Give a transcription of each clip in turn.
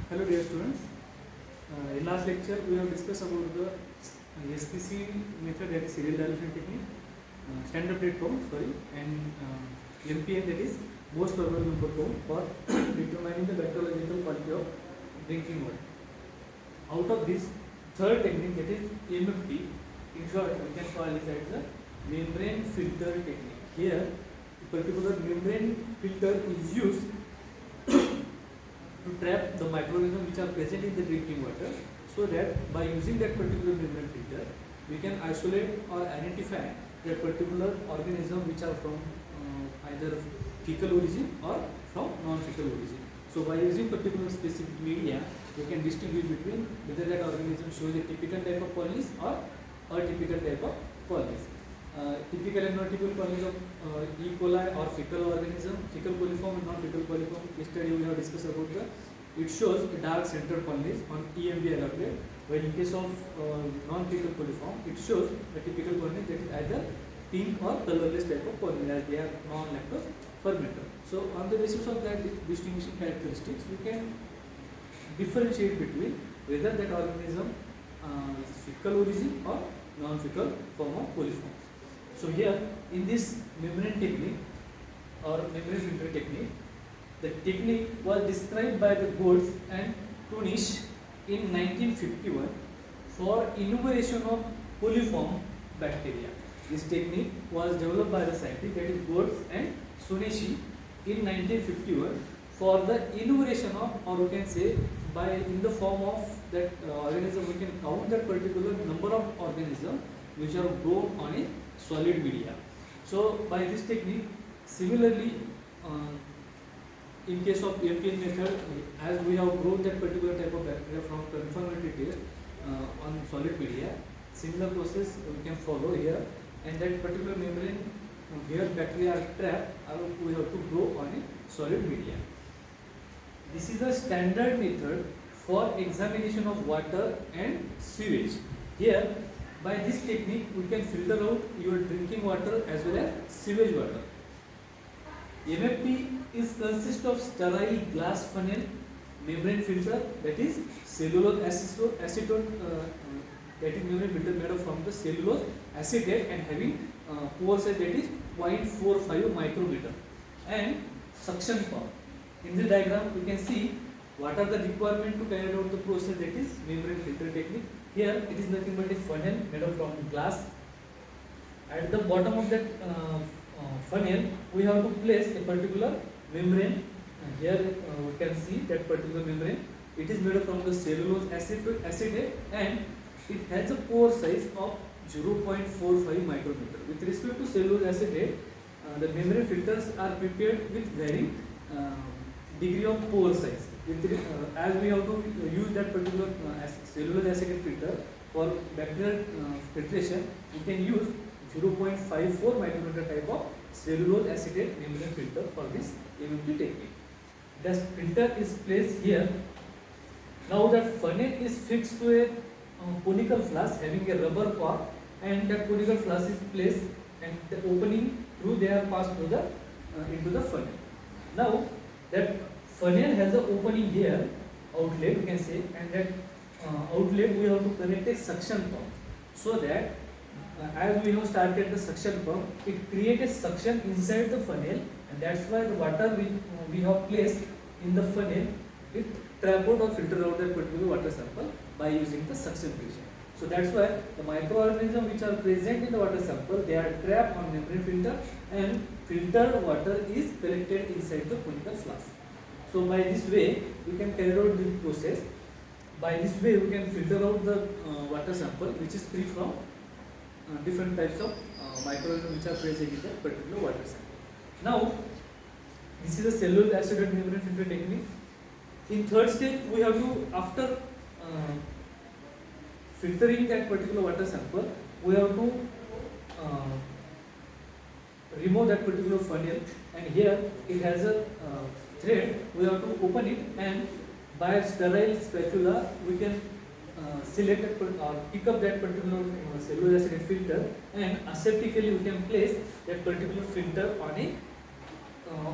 Hello dear students. In last lecture we have discussed about the SPC method, that is serial dilution technique, standard plate count, and MPN, that is most probable number count, for determining the bacteriological quality of drinking water. Out of this third technique, that is MFT, in short we can call it as the membrane filter technique. Here a particular membrane filter is used to trap the microorganisms which are present in the drinking water, so that by using that particular membrane filter we can isolate or identify that particular organism which are from either fecal origin or from non-fecal origin. So by using particular specific media we can distinguish between whether that organism shows a typical type of colonies or atypical type of colonies. Typical and non-typical colonies of E. coli or fecal organism, fecal coliform and non-fecal coliform. Yesterday we have discussed about it shows a dark centered colonies on EMB allotment, while in case of non-fecal coliform it shows a typical colony that is either pink or colorless type of colony, as they are non-lactose fermenter. So on the basis of that distinguishing characteristics we can differentiate between whether that organism is fecal origin or non-fecal form of coliform. So here in this membrane technique or membrane filter technique, the technique was described by the Goetz and Tunisch in 1951 for enumeration of coliform bacteria. This technique was developed by the scientists, that is Goetz and Tunisch, in 1951 for the enumeration of, or we can say by in the form of that organism we can count that particular number of organisms which are grown on a solid media. So by this technique, similarly in case of MPN method, as we have grown that particular type of bacteria from conformity test on solid media, similar process we can follow here, and that particular membrane where bacteria are trapped, we have to grow on a solid media. This is a standard method for examination of water and sewage. Here by this technique we can filter out your drinking water as well as sewage water. MFT is consist of sterile glass funnel membrane filter, that is cellulose acetate, that is membrane filter made up from the cellulose acetate and having pore size that is 0.45 micrometer, and suction pump. In the diagram we can see what are the requirement to carry out the process, that is membrane filter technique. Here it is nothing but a funnel made up from glass. At the bottom of that funnel we have to place a particular membrane. Here we can see that particular membrane. It is made up from the cellulose acetate and it has a pore size of 0.45 micrometer. With respect to cellulose acetate, the membrane filters are prepared with varying degree of pore size. As we have to use that particular cellulose acetate filter for bacterial filtration, we can use 0.54 micrometer type of cellulose acetate membrane filter for this MFT technique. The filter is placed here. Now that funnel is fixed to a conical flask having a rubber cork, and that conical flask is placed and the opening through they are passed through the into the funnel. Now that funnel has an opening here, outlet we can say, and that outlet we have to connect a suction pump, so that as we have started the suction pump, it creates a suction inside the funnel, and that's why the water we have placed in the funnel, it trap out or filter out that particular water sample by using the suction pressure. So that's why the microorganisms which are present in the water sample, they are trapped on membrane filter, and filtered water is collected inside the conical flask. So by this way we can carry out this process. By this way we can filter out the water sample which is free from different types of microorganisms which are present in that particular water sample. Now this is a cellulose acetate membrane filter technique. In third stage we have to, after filtering that particular water sample, we have to remove that particular funnel, and here it has a thread. We have to open it, and by a sterile spatula we can select or pick up that particular cellulose acetate filter, and aseptically we can place that particular filter on a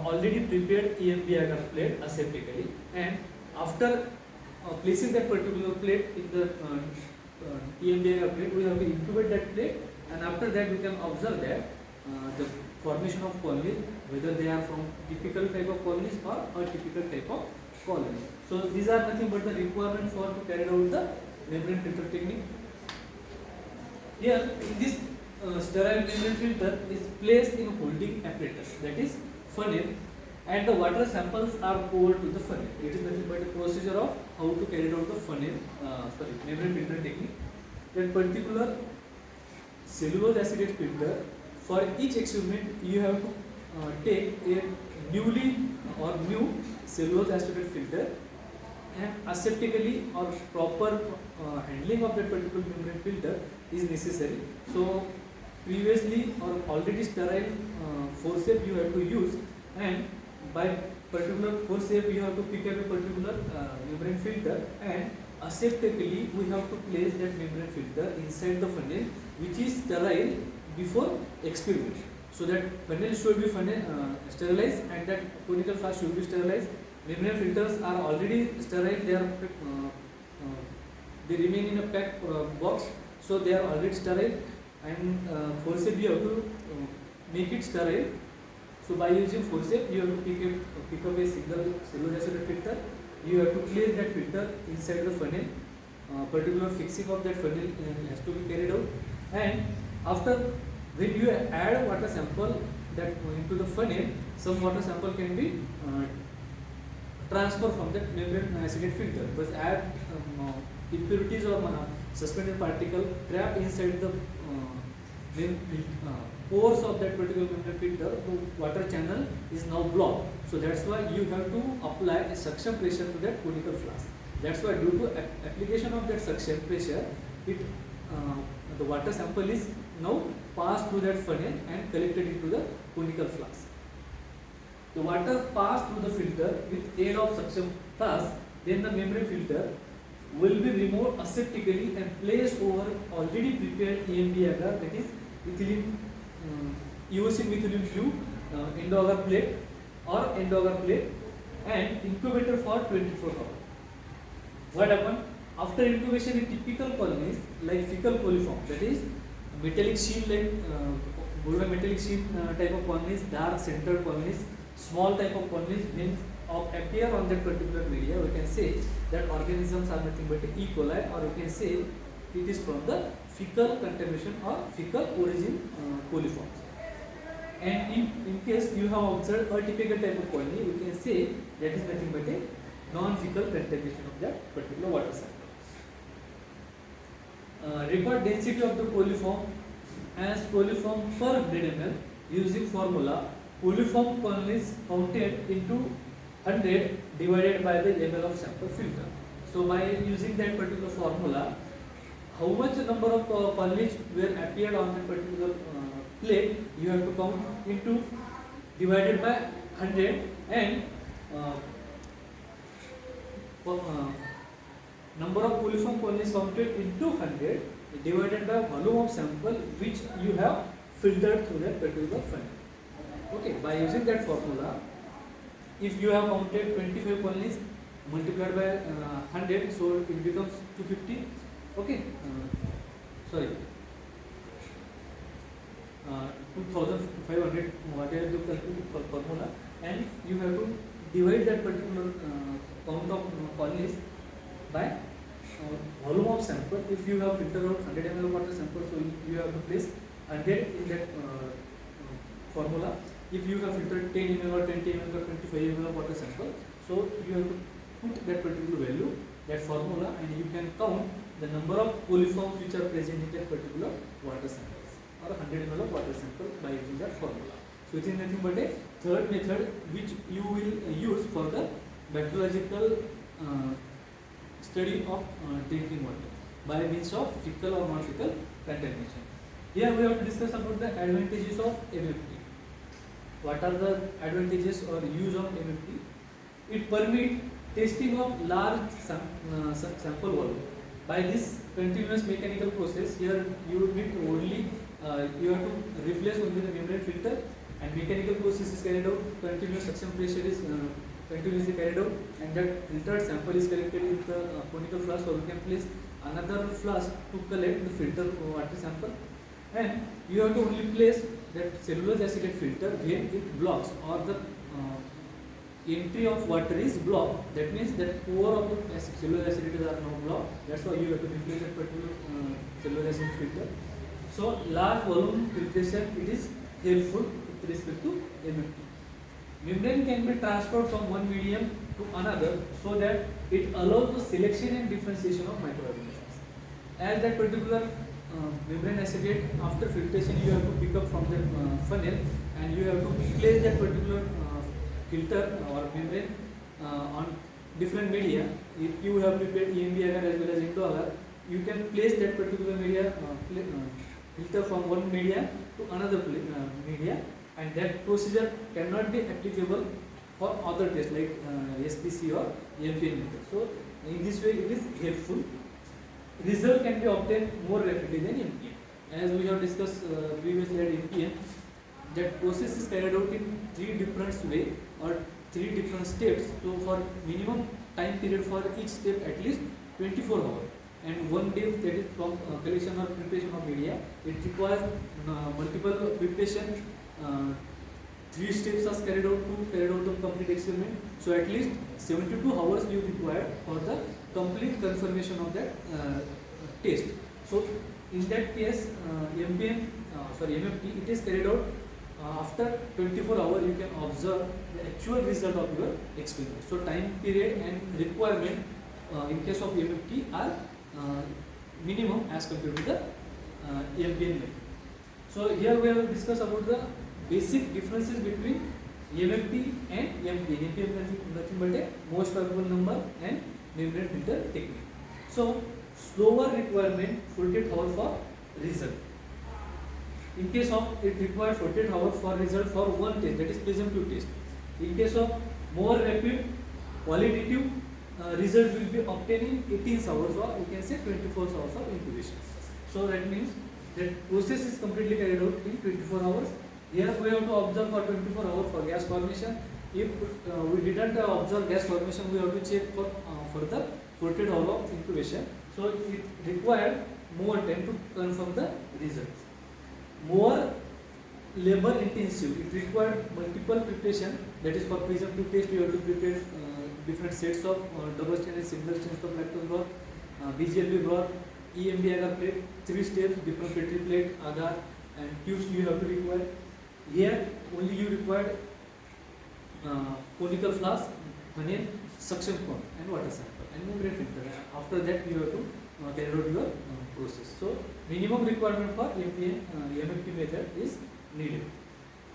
already prepared EMB agar plate aseptically, and after placing that particular plate in the TMBI plate, we have to incubate that plate, and after that we can observe that the formation of colonies, whether they are from typical type of colonies or atypical type of colonies. So these are nothing but the requirement for to carry out the membrane filter technique. Here in this sterile membrane filter is placed in holding apparatus, that is funnel, and the water samples are poured to the funnel. It is nothing but a procedure of how to carry out the funnel, membrane filter technique. That particular cellulose acetate filter, for each experiment you have to take a newly or new cellulose acetate filter, and aseptically or proper handling of that particular membrane filter is necessary. So previously or already sterile forceps you have to use, and by particular forceps you have to pick up a particular membrane filter, and aseptically we have to place that membrane filter inside the funnel which is sterile before experiment. So that funnel should be sterilized, and that conical flask should be sterilized. Membrane filters are already sterile, they remain in a packed box, so they are already sterile, and forceps you have to make it sterile. So by using forceps you have to pick up a single cellulose acetate filter, you have to place that filter inside the funnel, particular fixing of that funnel has to be carried out, and after when you add a water sample that into the funnel, some water sample can be transferred from that membrane acetate filter, but add impurities or suspended particle trapped inside the pores of that particular membrane filter, the water channel is now blocked. So that's why you have to apply a suction pressure to that conical flask. That's why due to application of that suction pressure, the water sample is now passed through that funnel and collected into the conical flask. The water passed through the filter with aid of suction flask, then the membrane filter will be removed aseptically and placed over already prepared EMB agar, that is ethylene eosine methylene blue endo-agar plate or endo-agar plate, and incubator for 24 hours. What happened? After incubation in typical colonies like fecal coliform, that is metallic sheen like metallic sheen type of colonies, dark centered colonies, small type of colonies, when appear on that particular media, we can say that organisms are nothing but E. coli, or you can say it is from the fecal contamination or fecal origin coliforms. And in case you have observed atypical type of colony, we can say that is nothing but a non-fecal contamination of that particular water sample. Record density of the coliform as coliform per 100 ml using formula coliform colonies counted into 100 divided by the ml of sample filter. So by using that particular formula, how much number of colonies were appeared on that particular plate, you have to count into divided by 100, and number of coliform colonies counted into 100 divided by volume of sample which you have filtered through that particular funnel. Okay, by using that formula, if you have counted 25 colonies multiplied by 100, so it becomes 250. Okay, 2500, whatever you calculate for formula, and you have to divide that particular count of colonies by volume of sample. If you have filtered out 100 ml water sample, so you have to place 100 in that formula. If you have filtered 10 ml or 20 ml or 25 ml of water sample, so you have to put that particular value, that formula, and you can count the number of coliforms which are present in that particular water samples, or 100 ml of water sample by using that formula. So it is nothing but a third method which you will use for the bacteriological study of drinking water by means of fecal or non-fecal contamination. Here we have to discuss about the advantages of MFT. What are the advantages or use of MFT? It permits testing of large sample volume. By this continuous mechanical process, here you need only you have to replace only the membrane filter, and mechanical process is carried out. Continuous suction pressure is continuously carried out, and that filtered sample is collected in the conical flask, or we can place another flask to collect the filter water sample, and you have to only place that cellulose acetate filter when it blocks or the entry of water is blocked. That means that pore of the cellulose acetate are now blocked. That's why you have to replace that particular cellulose acetate filter. So large volume filtration, it is helpful with respect to MFT. Membrane can be transferred from one medium to another so that it allows the selection and differentiation of microorganisms. As that particular membrane acetate, after filtration you have to pick up from the funnel, and you have to place that particular filter or membrane on different media. If you have prepared EMB agar as well as Indo agar, you can place that particular media filter from one media to another media, and that procedure cannot be applicable for other tests like SPC or MPN method. So in this way it is helpful. Result can be obtained more rapidly than MPN. As we have discussed previously at MPN, that process is carried out in 3 different ways or 3 different steps. So for minimum time period for each step at least 24 hours, and one day, that is from collection or preparation of media. It requires multiple preparation. 3 steps are carried out the complete experiment. So at least 72 hours you require for the complete confirmation of that test. So in that case, MFT, it is carried out after 24 hours. You can observe the actual result of your experiment. So time period and requirement in case of MFT are minimum as compared to the MPN method. So here we have discussed about the basic differences between MFT and MPN. MPN is nothing but a most probable number and membrane filter technique. So slower requirement 48 hours for result. In case of it requires 48 hours for result for one test, that is presumptive test. In case of more rapid qualitative result will be obtained in 18 hours, or you can say 24 hours of incubation. So that means that process is completely carried out in 24 hours. Here we have to observe for 24 hours for gas formation. If we didn't observe gas formation, we have to check for further 48 hours of incubation. So it required more time to confirm the results. More labor intensive. It required multiple preparation. That is for presumptive test you have to prepare different sets of double strand and single strand of lactose broth, BGLP broth, EMB agar plate, 3 steps, different petri plate, agar, and tubes you have to require. Here only you require conical flask, funnel, suction cone, and water sample, and membrane filter. After that you have to carry out your process. So minimum requirement for MFT method is needed.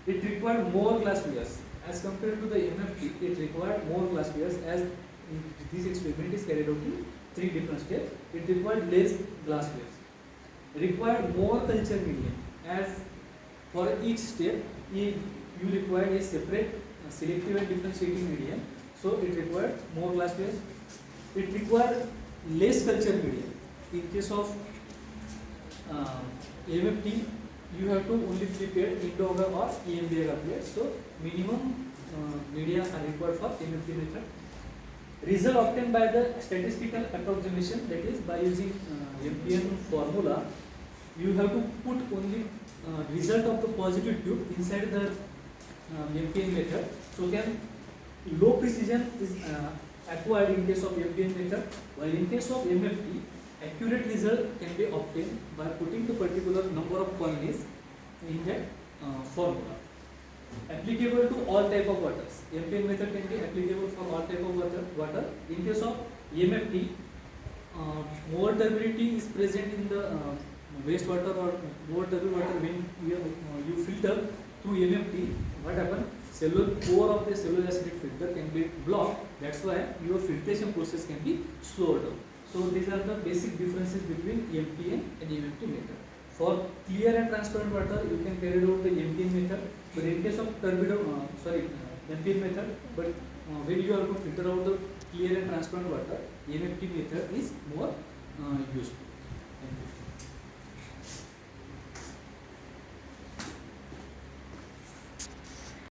It required more glass vials. As compared to the MFT, it required more glass vials, as this experiment is carried out in 3 different steps. It required less glass vials. Required more culture medium, as for each step you required a separate selective and differentiating medium. So it required more glass vials. It required less culture medium. In case of MFT, you have to only prepare Indo agar or EMB agar plate. So minimum media are required for MFT method. Result obtained by the statistical approximation, that is by using MPN formula. You have to put only result of the positive tube inside the MPN method. So can low precision is acquired in case of MPN method, while in case of MFT, accurate result can be obtained by putting the particular number of colonies in that formula. Applicable to all type of waters. MPN method can be applicable for all type of water. In case of MFT, more turbidity is present in the wastewater or more turbid water when you filter through MFT. What happens? Core of the cellulose acetate filter can be blocked. That's why your filtration process can be slowed down. So these are the basic differences between MPN and MFT method. For clear and transparent water, you can carry out the MPN method. But in case of MPN method, but when you are to filter out the clear and transparent water, MFT method is more useful. Thank you.